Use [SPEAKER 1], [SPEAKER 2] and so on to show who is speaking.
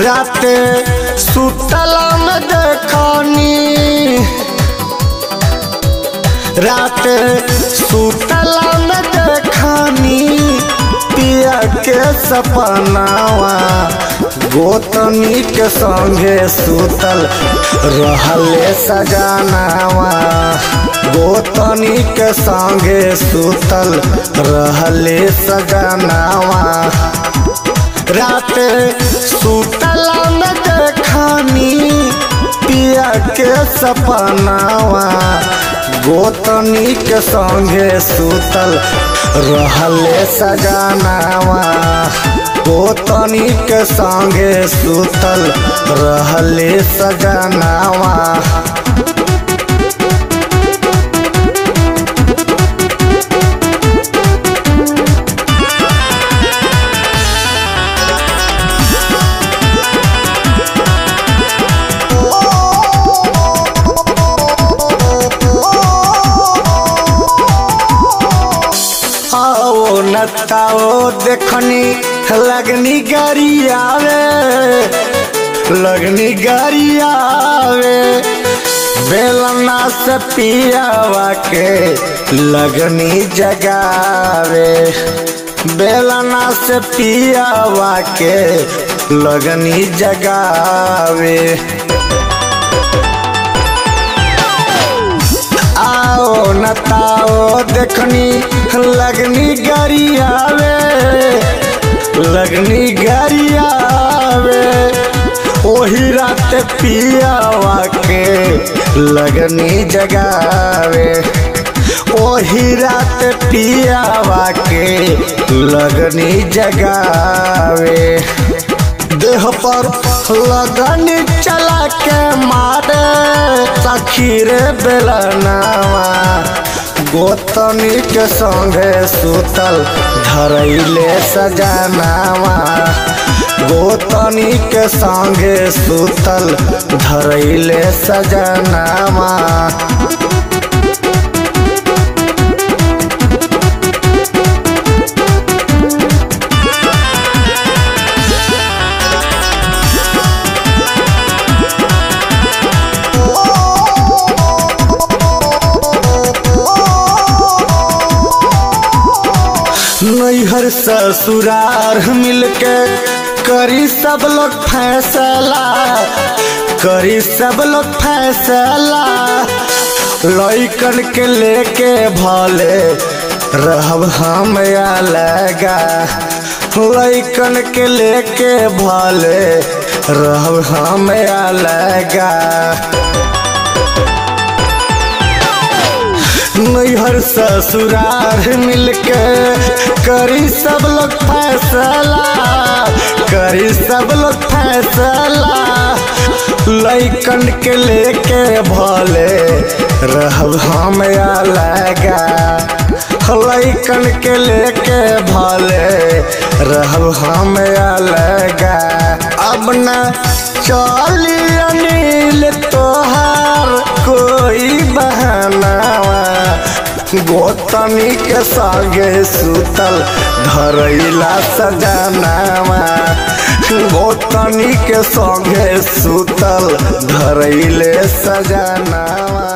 [SPEAKER 1] राते सुतला में देखनी, राते सुतला में देखनी पिया के सपनावा, गोतनी के संगे सुतल रहले सजनावा, गोतनी के संगे सुतल रहले सजनावा। राते सुतला में देखनी पिया के सपनावा, गोतनी के संगे सुतल रहले सजनावा, गोतनी के संगे सुतल रहले सजनावा। नताओ देखनी लगनी गाड़ी आवे, लगनी गाड़ी आवे, बेलना से पियावा के लगनी जगावे, बेलना से पियावा के लगनी जगावे। आओ नताओ देखनी लगनी गाड़ी आवे, लगनी गाड़ी आवे, ओही रात पियावा के लगनी जगावे, ओही रात पियावा के लगनी जगावे। देह पर लगनी चला के मारे सखी रे बेलनावा, गोतनी के संगे सुतल धरैले सजनावा, गोतनी के संगे सुतल धरैले सजनावा। नैहर ससुरार मिलके करी सब लोग फैसला, करी सब लोग फैसला, लइकन के लेके भले रहब हम अलगा, लइकन के लेके भले रहब हम अलगा। नैहर ससुरार मिलके करी सब लोग फैसला, करी सब लोग फैसला, लइकन के लेके भले रहब हम अलगा, लइकन के लेके भले रहब हम अलगा। अब न चली अनिल तोहार कोई बहानावा, गोतनी के संगे सुतल धरैला सजनावा, गोतनी के संगे सुतल धरैले सजनावा।